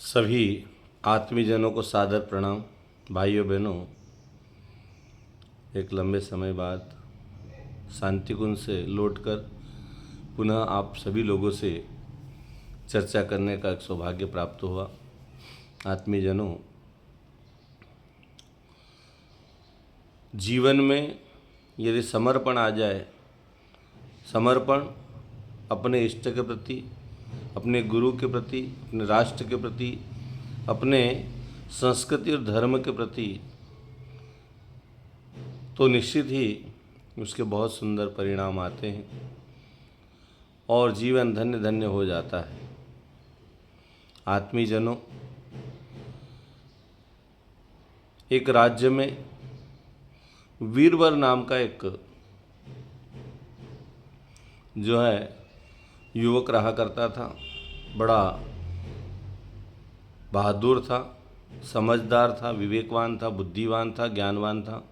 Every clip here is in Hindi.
सभी आत्मीजनों को सादर प्रणाम। भाइयों बहनों, एक लंबे समय बाद शांतिकुंज से लौटकर पुनः आप सभी लोगों से चर्चा करने का एक सौभाग्य प्राप्त हुआ। आत्मीजनों, जीवन में यदि समर्पण आ जाए, समर्पण अपने इष्ट के प्रति, अपने गुरु के प्रति, अपने राष्ट्र के प्रति, अपने संस्कृति और धर्म के प्रति, तो निश्चित ही उसके बहुत सुंदर परिणाम आते हैं और जीवन धन्य धन्य हो जाता है। आत्मीजनों, एक राज्य में वीरवर नाम का एक जो है युवक रहा करता था। बड़ा बहादुर था, समझदार था, विवेकवान था, बुद्धिवान था, ज्ञानवान था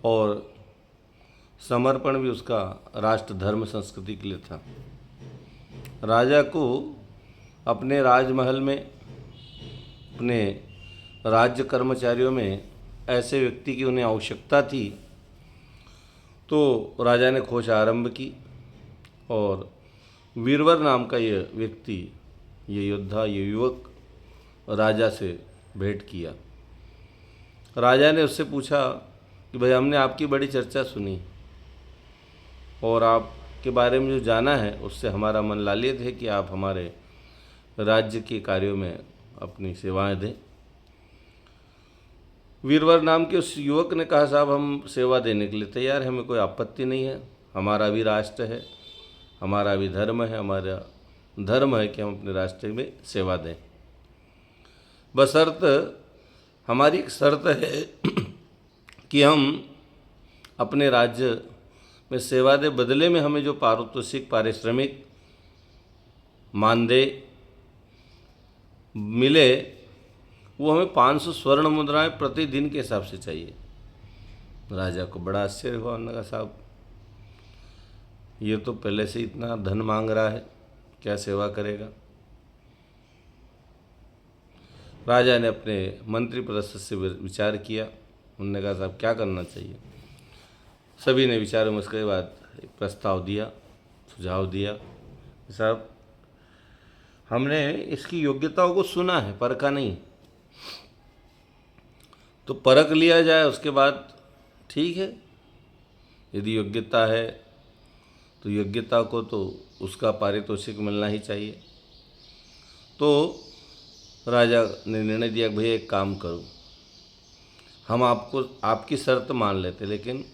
और समर्पण भी उसका राष्ट्र धर्म संस्कृति के लिए था। राजा को अपने राजमहल में, अपने राज्य कर्मचारियों में ऐसे व्यक्ति की उन्हें आवश्यकता थी, तो राजा ने खोज आरंभ की और वीरवर नाम का ये व्यक्ति, ये योद्धा, ये युवक राजा से भेंट किया। राजा ने उससे पूछा कि भाई, हमने आपकी बड़ी चर्चा सुनी और आपके बारे में जो जाना है उससे हमारा मन लालित है कि आप हमारे राज्य के कार्यों में अपनी सेवाएं दें। वीरवर नाम के उस युवक ने कहा, साहब हम सेवा देने के लिए तैयार हैं, हमें कोई आपत्ति नहीं है, हमारा भी राष्ट्र है, हमारा भी धर्म है, हमारा धर्म है कि हम अपने राष्ट्र में सेवा दें। बशर्त हमारी एक शर्त है कि हम अपने राज्य में सेवा दें, बदले में हमें जो पारिश्रमिक मानदेय मिले वो हमें 500 स्वर्ण मुद्राएं प्रतिदिन के हिसाब से चाहिए। राजा को बड़ा आश्चर्य हुआ। उन्होंने कहा, साहब ये तो पहले से इतना धन मांग रहा है, क्या सेवा करेगा। राजा ने अपने मंत्री परिषद से विचार किया। उन्होंने कहा, साहब क्या करना चाहिए। सभी ने विचार विमर्श के बाद एक प्रस्ताव दिया, सुझाव दिया। साहब हमने इसकी योग्यताओं को सुना है, परखा नहीं, तो परख लिया जाए, उसके बाद ठीक है। यदि योग्यता है तो योग्यता को तो उसका पारितोषिक मिलना ही चाहिए। तो राजा ने निर्णय दिया, भैया एक काम करो, हम आपको आपकी शर्त मान लेते, लेकिन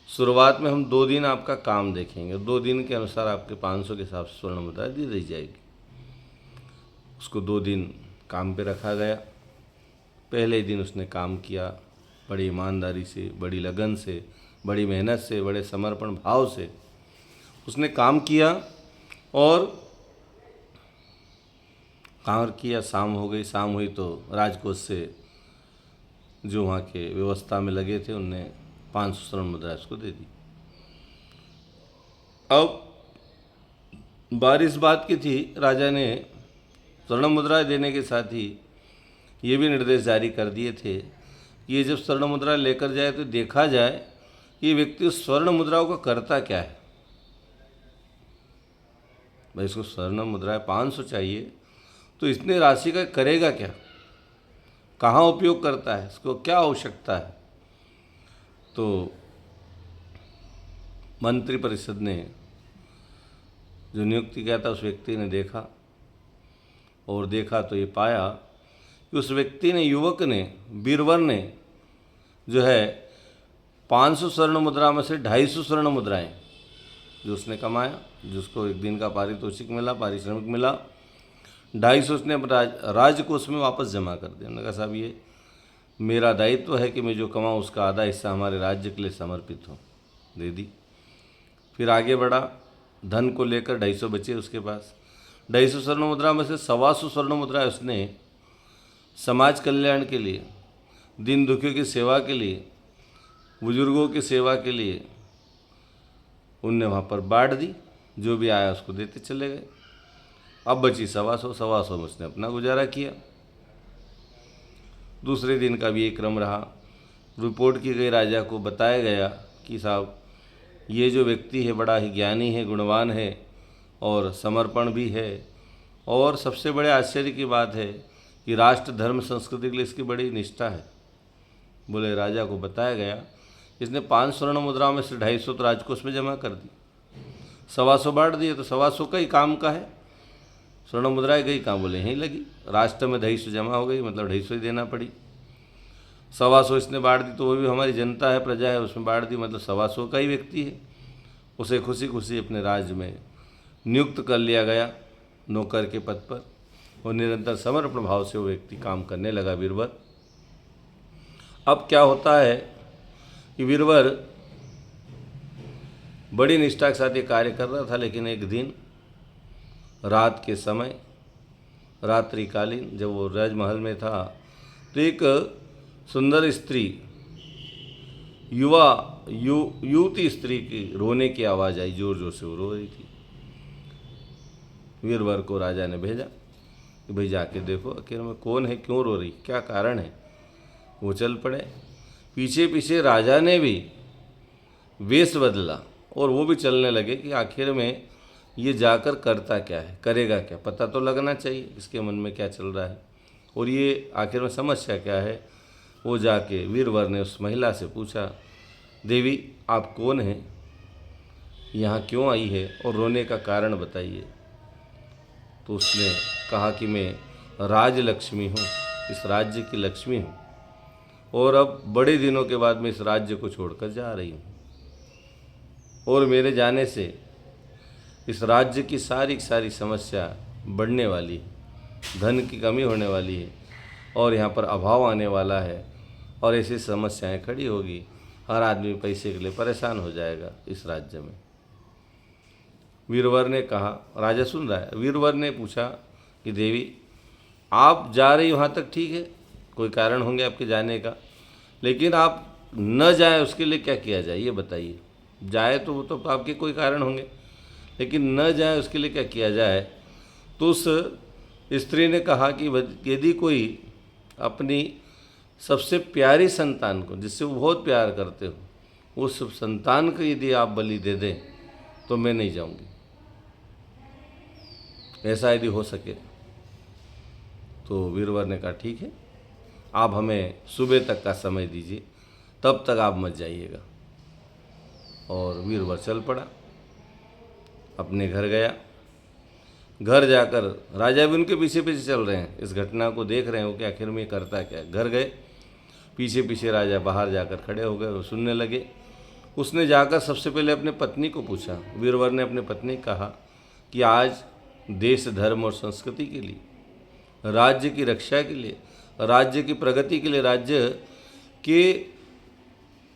शुरुआत में हम 2 दिन आपका काम देखेंगे, 2 दिन के अनुसार आपके 500 के हिसाब से स्वर्ण मुद्रा दी दी जाएगी। उसको 2 दिन काम पे रखा गया। पहले दिन उसने काम किया, बड़ी ईमानदारी से, बड़ी लगन से, बड़ी मेहनत से, बड़े समर्पण भाव से उसने काम किया और काम किया। शाम हो गई, शाम हुई तो राजकोष से जो वहाँ के व्यवस्था में लगे थे उनने 500 स्वर्ण मुद्रा उसको दे दी। अब बारिश बात की थी, राजा ने स्वर्ण मुद्रा देने के साथ ही ये भी निर्देश जारी कर दिए थे कि ये जब स्वर्ण मुद्रा लेकर जाए तो देखा जाए ये व्यक्ति उस स्वर्ण मुद्राओं का करता क्या है। भाई इसको स्वर्ण मुद्रा 500 चाहिए तो इतने राशि का करेगा क्या, कहाँ उपयोग करता है, इसको क्या आवश्यकता है। तो मंत्री परिषद ने जो नियुक्ति किया था उस व्यक्ति ने देखा और देखा तो ये पाया कि उस व्यक्ति ने, युवक ने, वीरवर ने जो है 500 स्वर्ण मुद्रा में से 250 स्वर्ण मुद्राएं जो उसने कमाया, जिसको एक दिन का पारितोषिक मिला, पारिश्रमिक मिला, 250 उसने राजकोष में वापस जमा कर दिया। उन्होंने कहा, साहब ये मेरा दायित्व है कि मैं जो कमाऊँ उसका आधा हिस्सा हमारे राज्य के लिए समर्पित हो, दे दी। फिर आगे बढ़ा, धन को लेकर 250 बचे उसके पास। 250 स्वर्ण मुद्रा में से 125 स्वर्ण मुद्रा उसने समाज कल्याण के लिए, दीन दुखियों की सेवा के लिए, बुजुर्गों की सेवा के लिए उनने वहाँ पर बांट दी। जो भी आया उसको देते चले गए। अब बची 125 में उसने अपना गुजारा किया। दूसरे दिन का भी एक क्रम रहा। रिपोर्ट की गई, राजा को बताया गया कि साहब ये जो व्यक्ति है बड़ा ही ज्ञानी है, गुणवान है और समर्पण भी है, और सबसे बड़े आश्चर्य की बात है कि राष्ट्र धर्म संस्कृति के लिए इसकी बड़ी निष्ठा है। बोले राजा को बताया गया, इसने 5 स्वर्ण मुद्राओं में से 250 तो राजकोष में जमा कर दी, 125 बांट दिए, तो 125 का ही काम का है। स्वर्ण मुद्राएं गई कहाँ? बोले यहीं लगी, राष्ट्र में 250 जमा हो गई, मतलब 250 ही देना पड़ी। 125 इसने बांट दी, तो वो भी हमारी जनता है, प्रजा है, उसमें बांट दी, मतलब 125 का ही व्यक्ति है। उसे खुशी खुशी अपने राज्य में नियुक्त कर लिया गया नौकर के पद पर, और निरंतर समर्पण भाव से वो व्यक्ति काम करने लगा, वीरवर। अब क्या होता है कि वीरवर बड़ी निष्ठा के साथ ये कार्य कर रहा था, लेकिन एक दिन रात के समय, रात्रिकालीन, जब वो राजमहल में था, तो एक सुंदर स्त्री, युवती स्त्री की रोने की आवाज़ आई, जोर जोर से वो रो रही थी। वीरवर को राजा ने भेजा कि भाई जाके देखो आखिर में कौन है, क्यों रो रही, क्या कारण है। वो चल पड़े, पीछे पीछे राजा ने भी वेश बदला और वो भी चलने लगे कि आखिर में ये जाकर करता क्या है, करेगा क्या, पता तो लगना चाहिए इसके मन में क्या चल रहा है और ये आखिर में समस्या क्या है। वो जाके वीरवर ने उस महिला से पूछा, देवी आप कौन हैं, यहाँ क्यों आई है और रोने का कारण बताइए। तो उसने कहा कि मैं राजलक्ष्मी हूँ, इस राज्य की लक्ष्मी हूँ, और अब बड़े दिनों के बाद मैं इस राज्य को छोड़कर जा रही हूँ, और मेरे जाने से इस राज्य की सारी समस्या बढ़ने वाली है, धन की कमी होने वाली है और यहाँ पर अभाव आने वाला है, और ऐसी समस्याएं खड़ी होगी, हर आदमी पैसे के लिए परेशान हो जाएगा इस राज्य में। वीरवर ने कहा, राजा सुन रहा है, वीरवर ने पूछा कि देवी आप जा रही वहाँ तक ठीक है, कोई कारण होंगे आपके जाने का, लेकिन आप न जाए उसके लिए क्या किया जाए ये बताइए। जाए तो वो तो आपके कोई कारण होंगे, लेकिन न जाए उसके लिए क्या किया जाए। तो उस स्त्री ने कहा कि यदि कोई अपनी सबसे प्यारी संतान को, जिससे वो बहुत प्यार करते हो, उस संतान को यदि आप बलि दे दें तो मैं नहीं जाऊंगी, ऐसा यदि हो सके। तो वीरवर ने कहा ठीक है, आप हमें सुबह तक का समय दीजिए, तब तक आप मत जाइएगा। और वीरवर चल पड़ा, अपने घर गया। घर जाकर राजा भी उनके पीछे पीछे चल रहे हैं, इस घटना को देख रहे हो कि आखिर में करता क्या। घर गए, पीछे पीछे राजा बाहर जाकर खड़े हो गए और सुनने लगे। उसने जाकर सबसे पहले अपने पत्नी को पूछा। वीरवर ने अपने पत्नी को कहा कि आज देश धर्म और संस्कृति के लिए, राज्य की रक्षा के लिए, राज्य की प्रगति के लिए, राज्य के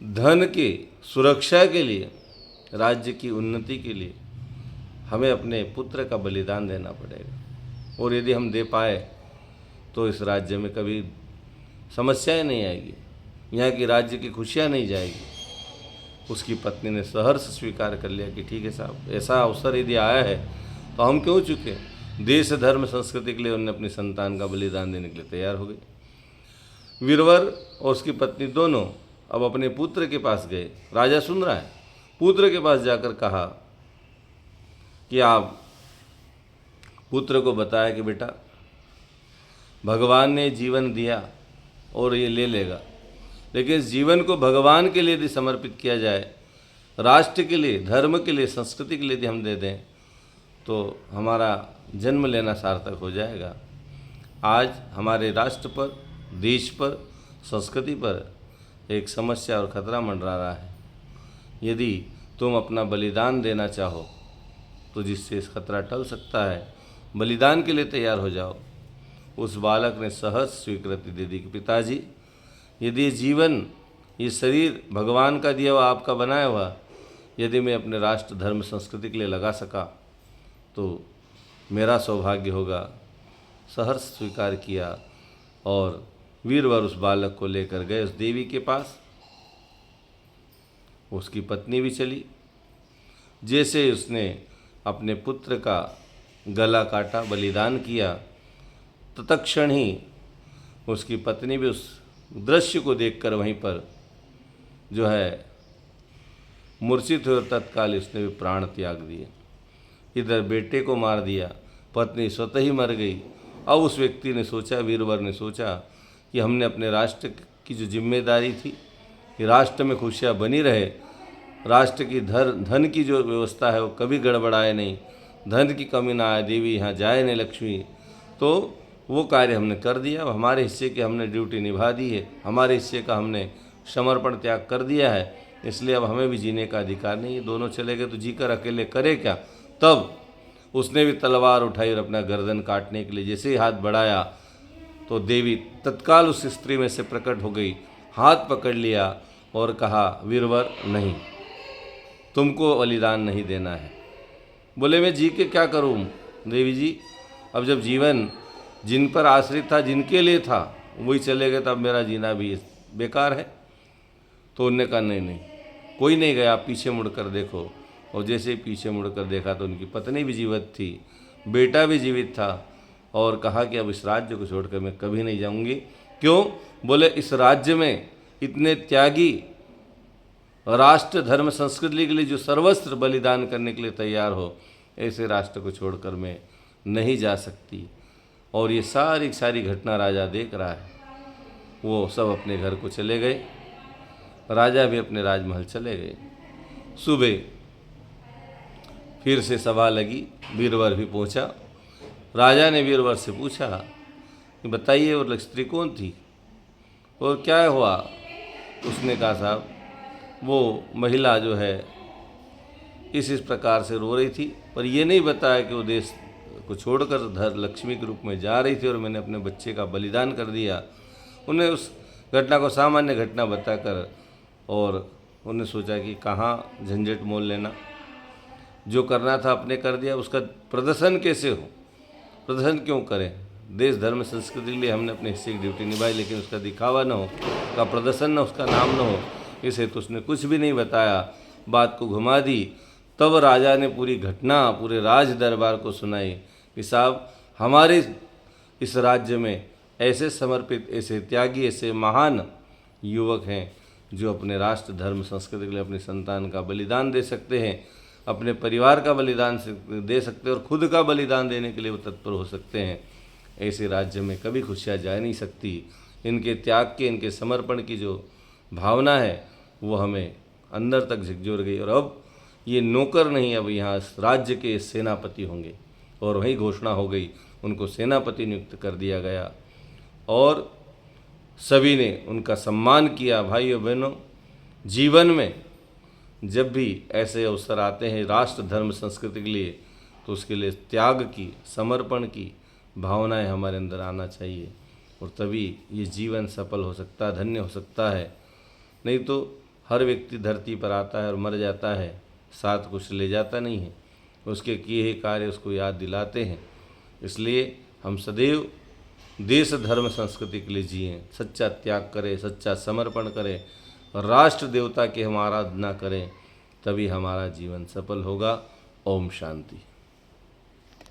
धन के सुरक्षा के लिए, राज्य की उन्नति के लिए हमें अपने पुत्र का बलिदान देना पड़ेगा, और यदि हम दे पाए तो इस राज्य में कभी समस्याएं नहीं आएगी, यहाँ की राज्य की खुशियाँ नहीं जाएगी। उसकी पत्नी ने सहर्ष स्वीकार कर लिया कि ठीक है साहब, ऐसा अवसर यदि आया है तो हम क्यों चुके। देश धर्म संस्कृति के लिए उन्होंने अपनी संतान का बलिदान देने के लिए तैयार हो गए। वीरवर और उसकी पत्नी दोनों अब अपने पुत्र के पास गए। राजा सुन रहा है। पुत्र के पास जाकर कहा कि आप पुत्र को बताया कि बेटा भगवान ने जीवन दिया और ये ले लेगा, लेकिन इस जीवन को भगवान के लिए यदि समर्पित किया जाए, राष्ट्र के लिए, धर्म के लिए, संस्कृति के लिए यदि हम दे दें तो हमारा जन्म लेना सार्थक हो जाएगा। आज हमारे राष्ट्र पर, देश पर, संस्कृति पर एक समस्या और खतरा मंडरा रहा है। यदि तुम अपना बलिदान देना चाहो तो जिससे इस खतरा टल सकता है, बलिदान के लिए तैयार हो जाओ। उस बालक ने सहज स्वीकृति दे दी कि पिताजी, यदि जीवन, ये शरीर भगवान का दिया हुआ, आपका बनाया हुआ, यदि मैं अपने राष्ट्र धर्म संस्कृति के लिए लगा सका तो मेरा सौभाग्य होगा। सहर्ष स्वीकार किया और वीरवर उस बालक को लेकर गए उस देवी के पास। उसकी पत्नी भी चली। जैसे उसने अपने पुत्र का गला काटा, बलिदान किया, तत्क्षण ही उसकी पत्नी भी उस दृश्य को देखकर वहीं पर जो है मूर्छित हुई और तत्काल उसने भी प्राण त्याग दिए। इधर बेटे को मार दिया, पत्नी स्वतः ही मर गई। अब उस व्यक्ति ने सोचा, वीरवर ने सोचा कि हमने अपने राष्ट्र की जो जिम्मेदारी थी कि राष्ट्र में खुशियाँ बनी रहे, राष्ट्र की धन की जो व्यवस्था है वो कभी गड़बड़ाए नहीं, धन की कमी ना आए, देवी यहाँ जाए नहीं लक्ष्मी, तो वो कार्य हमने कर दिया। हमारे हिस्से की हमने ड्यूटी निभा दी है, हमारे हिस्से का हमने समर्पण त्याग कर दिया है, इसलिए अब हमें भी जीने का अधिकार नहीं है। दोनों चले गए तो जीकर अकेले करे क्या। तब उसने भी तलवार उठाई और अपना गर्दन काटने के लिए जैसे ही हाथ बढ़ाया तो देवी तत्काल उस स्त्री में से प्रकट हो गई, हाथ पकड़ लिया और कहा, वीरवर नहीं, तुमको बलिदान नहीं देना है। बोले मैं जी के क्या करूं देवी जी, अब जब जीवन जिन पर आश्रित था, जिनके लिए था, वही चले गए, तब मेरा जीना भी बेकार है। तो उनने कहा नहीं नहीं, कोई नहीं गया, आप पीछे मुड़कर देखो। और जैसे ही पीछे मुड़कर देखा तो उनकी पत्नी भी जीवित थी, बेटा भी जीवित था, और कहा कि अब इस राज्य को छोड़कर मैं कभी नहीं जाऊंगी। क्यों? बोले इस राज्य में इतने त्यागी, राष्ट्र धर्म संस्कृति के लिए जो सर्वस्त्र बलिदान करने के लिए तैयार हो, ऐसे राष्ट्र को छोड़कर मैं नहीं जा सकती। और ये सारी सारी घटना राजा देख रहा है। वो सब अपने घर को चले गए, राजा भी अपने राजमहल चले गए। सुबह फिर से सभा लगी, वीरवर भी पहुंचा। राजा ने वीरवर से पूछा कि बताइए वो स्त्री कौन थी और क्या हुआ। उसने कहा साहब वो महिला जो है इस प्रकार से रो रही थी, पर ये नहीं बताया कि वो देश को छोड़कर लक्ष्मी के रूप में जा रही थी और मैंने अपने बच्चे का बलिदान कर दिया। उन्हें उस घटना को सामान्य घटना बताकर और उन्हें सोचा कि कहाँ झंझट मोल लेना, जो करना था अपने कर दिया, उसका प्रदर्शन कैसे हो, प्रदर्शन क्यों करें। देश धर्म संस्कृति के लिए हमने अपने हिस्से की ड्यूटी निभाई, लेकिन उसका दिखावा न हो, उसका प्रदर्शन न, उसका नाम न हो, इसे तो उसने कुछ भी नहीं बताया, बात को घुमा दी। तब राजा ने पूरी घटना पूरे राज दरबार को सुनाई कि साहब हमारे इस राज्य में ऐसे समर्पित, ऐसे त्यागी, ऐसे महान युवक हैं जो अपने राष्ट्र धर्म संस्कृति के लिए अपनी संतान का बलिदान दे सकते हैं, अपने परिवार का बलिदान दे सकते हैं और खुद का बलिदान देने के लिए वो तत्पर हो सकते हैं। ऐसे राज्य में कभी खुशियाँ जा नहीं सकती। इनके त्याग के, इनके समर्पण की जो भावना है वो हमें अंदर तक झकझोर गई। और अब ये नौकर नहीं, अब यहाँ राज्य के सेनापति होंगे। और वही घोषणा हो गई, उनको सेनापति नियुक्त कर दिया गया और सभी ने उनका सम्मान किया। भाइयों बहनों, जीवन में जब भी ऐसे अवसर आते हैं राष्ट्र धर्म संस्कृति के लिए, तो उसके लिए त्याग की, समर्पण की भावनाएं हमारे अंदर आना चाहिए, और तभी ये जीवन सफल हो सकता है, धन्य हो सकता है। नहीं तो हर व्यक्ति धरती पर आता है और मर जाता है, साथ कुछ ले जाता नहीं है, उसके किए हुए कार्य उसको याद दिलाते हैं। इसलिए हम सदैव देश धर्म संस्कृति के लिए जिएं, सच्चा त्याग करें, सच्चा समर्पण करें, राष्ट्र देवता की हम आराधना करें, तभी हमारा जीवन सफल होगा। ओम शांति।